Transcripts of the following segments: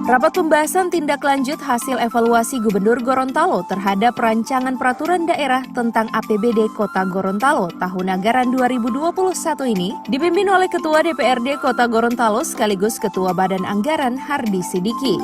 Rapat pembahasan tindak lanjut hasil evaluasi Gubernur Gorontalo terhadap rancangan peraturan daerah tentang APBD Kota Gorontalo tahun anggaran 2021 ini dipimpin oleh Ketua DPRD Kota Gorontalo sekaligus Ketua Badan Anggaran Hardi Sidiki.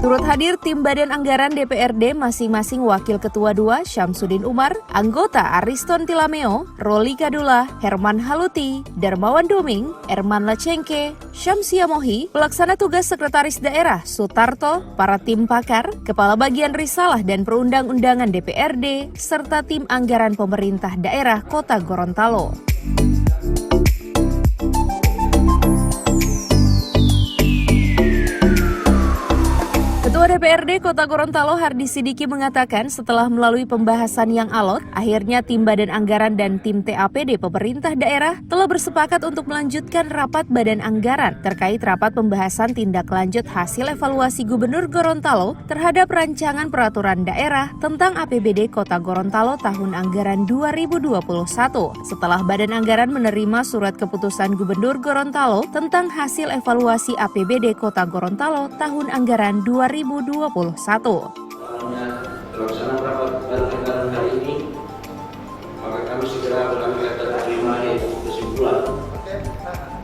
Turut hadir tim Badan Anggaran DPRD masing-masing Wakil Ketua 2 Syamsuddin Umar, anggota Ariston Tilameo, Roli Kadula, Herman Haluti, Darmawan Doming, Erman Lacengke, Syamsia Mohi, Pelaksana Tugas Sekretaris Daerah Sutarto, para tim pakar, Kepala Bagian Risalah dan Perundang-undangan DPRD, serta tim anggaran pemerintah daerah Kota Gorontalo. Ketua DPRD Kota Gorontalo Hardi Sidiki mengatakan setelah melalui pembahasan yang alot, akhirnya tim Badan Anggaran dan tim TAPD pemerintah daerah telah bersepakat untuk melanjutkan rapat Badan Anggaran terkait rapat pembahasan tindak lanjut hasil evaluasi Gubernur Gorontalo terhadap rancangan peraturan daerah tentang APBD Kota Gorontalo tahun anggaran 2021. Setelah Badan Anggaran menerima surat keputusan Gubernur Gorontalo tentang hasil evaluasi APBD Kota Gorontalo tahun anggaran 2021. Pelaksanaan rapat Badan Anggaran hari ini, maka kami segera mengambil kata terima yaitu kesimpulan.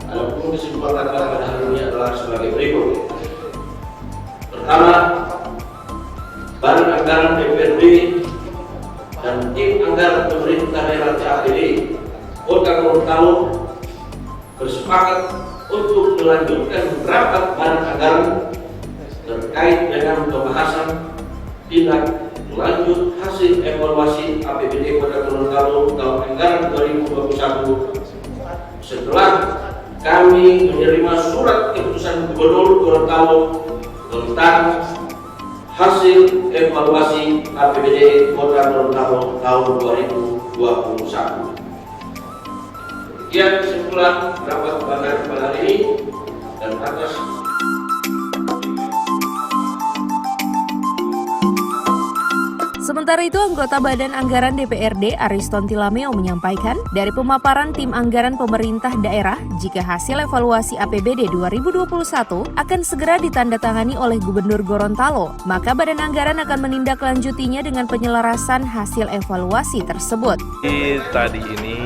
Adapun kesimpulan pada hari ini adalah sebagai berikut. Pertama, Badan Anggaran DPRD dan tim anggaran pemerintah daerah TAPD Kota Gorontalo bersepakat untuk melanjutkan rapat Badan Anggaran terkait dengan pembahasan tindak lanjut hasil evaluasi APBD Kota Gorontalo tahun anggaran 2021 setelah kami menerima surat keputusan Gubernur Gorontalo tentang hasil evaluasi APBD Kota Gorontalo tahun 2021. Demikian kesimpulan rapat Badan pada hari ini dan atas Sementara itu, anggota Badan Anggaran DPRD Ariston Tilameo menyampaikan, dari pemaparan tim anggaran pemerintah daerah, jika hasil evaluasi APBD 2021 akan segera ditandatangani oleh Gubernur Gorontalo, maka Badan Anggaran akan menindaklanjutinya dengan penyelarasan hasil evaluasi tersebut. Tadi ini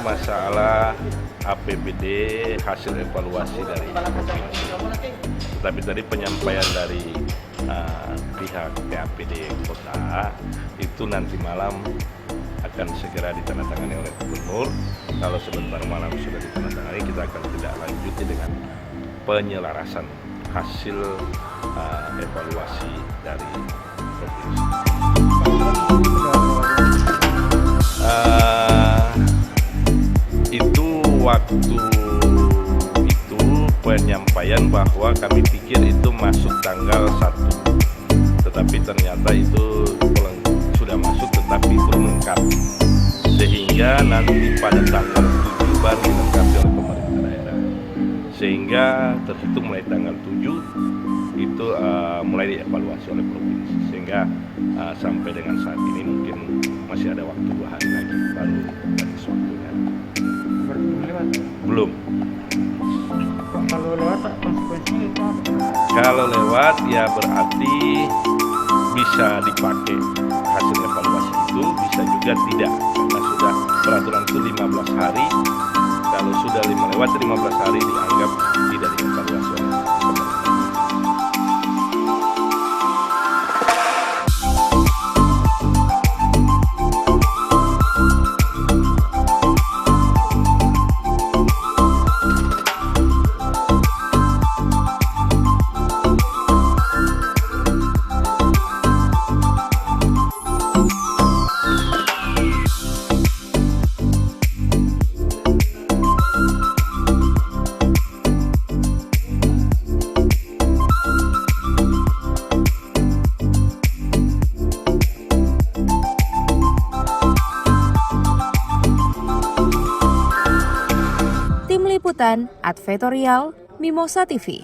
masalah APBD hasil evaluasi dari provinsi. Tapi tadi penyampaian dari pihak TAPD Kota itu nanti malam akan segera ditandatangani oleh Gubernur. Kalau sebentar malam sudah ditandatangani, kita akan tidak lanjuti dengan penyelarasan hasil evaluasi dari provinsi. Itu waktu itu penyampaian bahwa kami pikir itu masuk tanggal 1, tetapi ternyata itu sudah masuk tetapi belum lengkap, sehingga nanti pada tanggal 7 baru dilengkapi oleh pemerintah daerah, sehingga terhitung mulai tanggal 7 itu mulai dievaluasi oleh provinsi, sehingga sampai dengan saat ini mungkin masih ada waktu 2 hari lagi baru habis waktunya. Belum. Kalau lewat konsekuensinya itu apa? Kalau lewat ya berarti bisa dipakai hasil evaluasi itu, bisa juga tidak, karena sudah peraturan itu 15 hari. Kalau sudah lewat 15 hari dianggap tidak dievaluasi oleh pemerintah. Liputan Advertorial Mimosa TV.